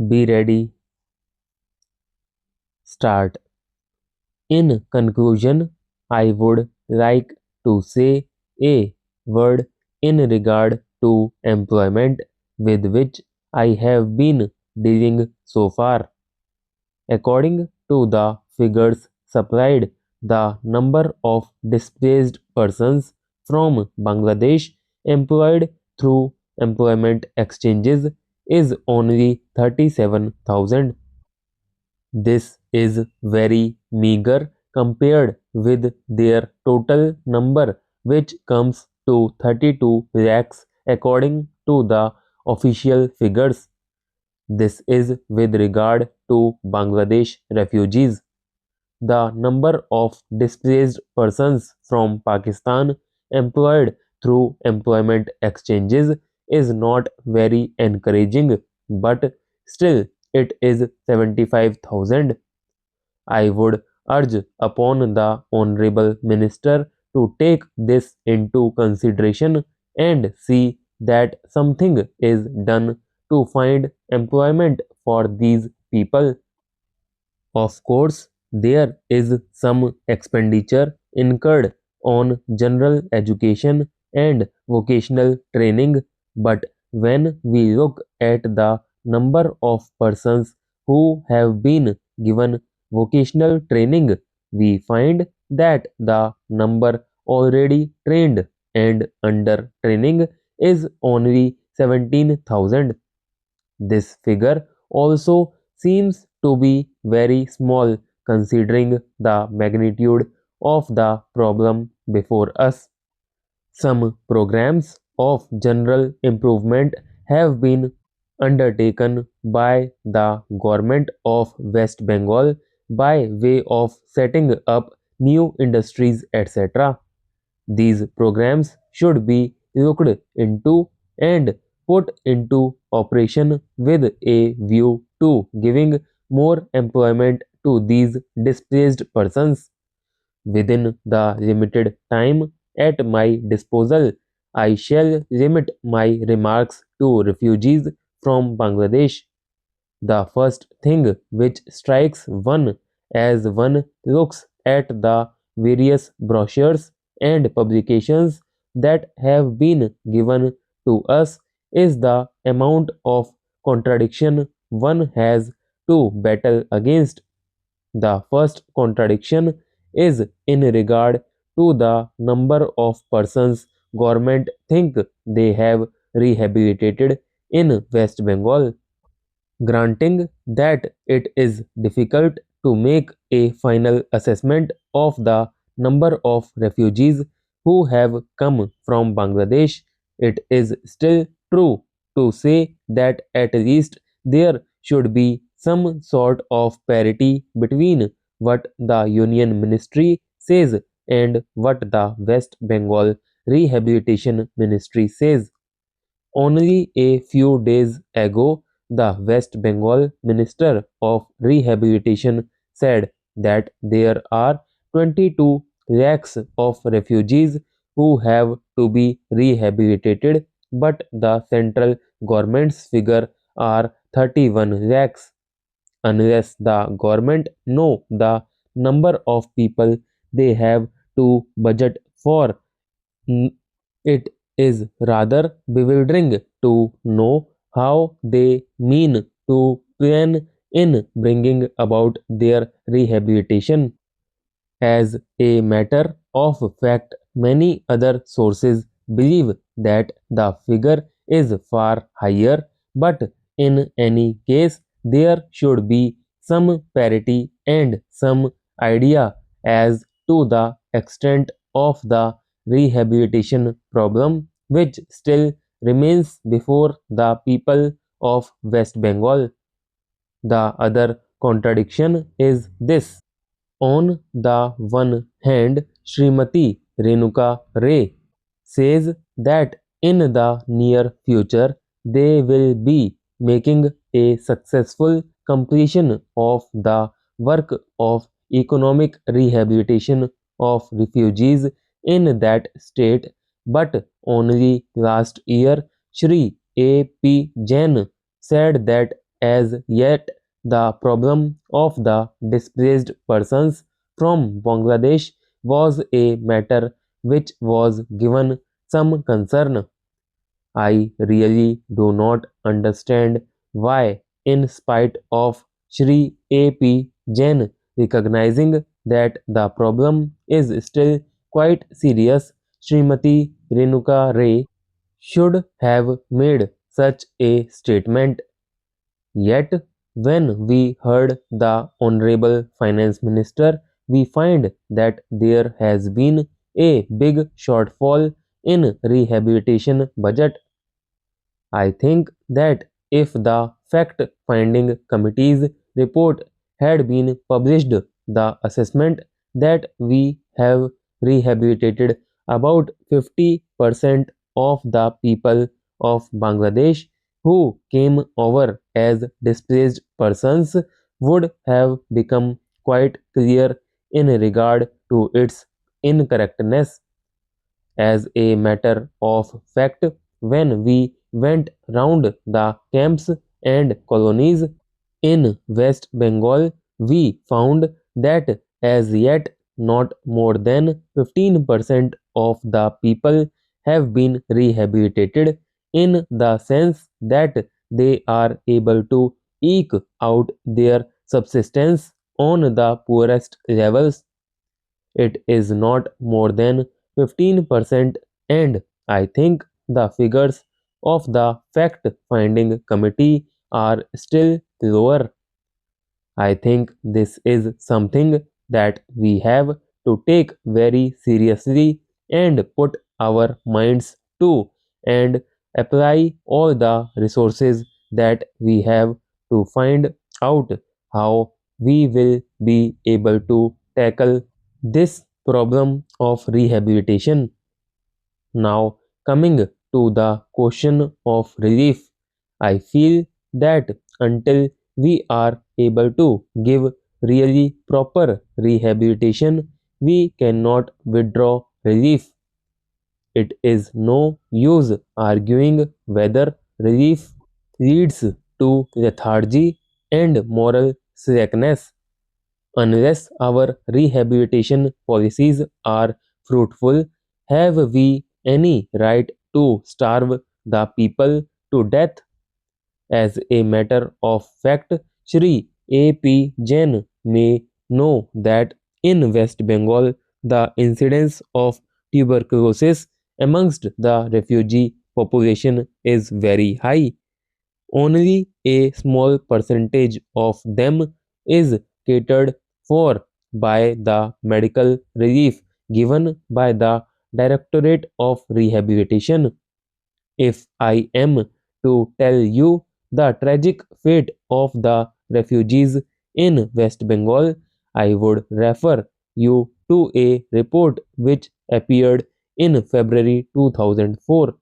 Be ready, start. In conclusion, I would like to say a word in regard to employment with which I have been dealing so far. According to the figures supplied, the number of displaced persons from Bangladesh employed through employment exchanges is only 37,000. This is very meager compared with their total number, which comes to 32 lakhs according to the official figures. This is with regard to Bangladesh refugees. The number of displaced persons from Pakistan employed through employment exchanges is not very encouraging, but still it is 75,000. I would urge upon the Honorable Minister to take this into consideration and see that something is done to find employment for these people. Of course, there is some expenditure incurred on general education and vocational training, but when we look at the number of persons who have been given vocational training, we find that the number already trained and under training is only 17,000. This figure also seems to be very small considering the magnitude of the problem before us. Some programs of general improvement have been undertaken by the government of West Bengal by way of setting up new industries, etc. These programs should be looked into and put into operation with a view to giving more employment to these displaced persons. Within the limited time at my disposal, I shall limit my remarks to refugees from Bangladesh. The first thing which strikes one as one looks at the various brochures and publications that have been given to us is the amount of contradiction one has to battle against. The first contradiction is in regard to the number of persons government think they have rehabilitated in West Bengal. Granting that it is difficult to make a final assessment of the number of refugees who have come from Bangladesh, it is still true to say that at least there should be some sort of parity between what the Union Ministry says and what the West Bengal Rehabilitation Ministry says. Only a few days ago, the West Bengal Minister of Rehabilitation said that there are 22 lakhs of refugees who have to be rehabilitated, but the central government's figure are 31 lakhs. Unless the government know the number of people they have to budget for, it is rather bewildering to know how they mean to plan in bringing about their rehabilitation. As a matter of fact, many other sources believe that the figure is far higher, but in any case, there should be some parity and some idea as to the extent of the rehabilitation problem which still remains before the people of West Bengal. The other contradiction is this. On the one hand, Srimati Renuka Ray says that in the near future they will be making a successful completion of the work of economic rehabilitation of refugees in that state, but only last year Shri A. P. Jain said that as yet the problem of the displaced persons from Bangladesh was a matter which was given some concern. I really do not understand why, in spite of Shri A.P. Jain recognizing that the problem is still quite serious, Srimati Renuka Ray should have made such a statement. Yet, when we heard the Honorable Finance Minister, we find that there has been a big shortfall in rehabilitation budget. I think that if the fact finding committee's report had been published, the assessment that we have rehabilitated about 50% of the people of Bangladesh who came over as displaced persons would have become quite clear in regard to its incorrectness. As a matter of fact, when we went round the camps and colonies in West Bengal, we found that as yet not more than 15% of the people have been rehabilitated in the sense that they are able to eke out their subsistence on the poorest levels. It is not more than 15%, and I think the figures of the fact finding committee are still lower. I think this is something that we have to take very seriously and put our minds to and apply all the resources that we have to find out how we will be able to tackle this problem of rehabilitation. Now, coming to the question of relief, I feel that until we are able to give really proper rehabilitation, we cannot withdraw relief. It is no use arguing whether relief leads to lethargy and moral slackness. Unless our rehabilitation policies are fruitful, have we any right to starve the people to death? As a matter of fact, Shri A.P. Jain may know that in West Bengal the incidence of tuberculosis amongst the refugee population is very high. Only a small percentage of them is catered for by the medical relief given by the Directorate of Rehabilitation. If I am to tell you the tragic fate of the refugees in West Bengal, I would refer you to a report which appeared in February 2004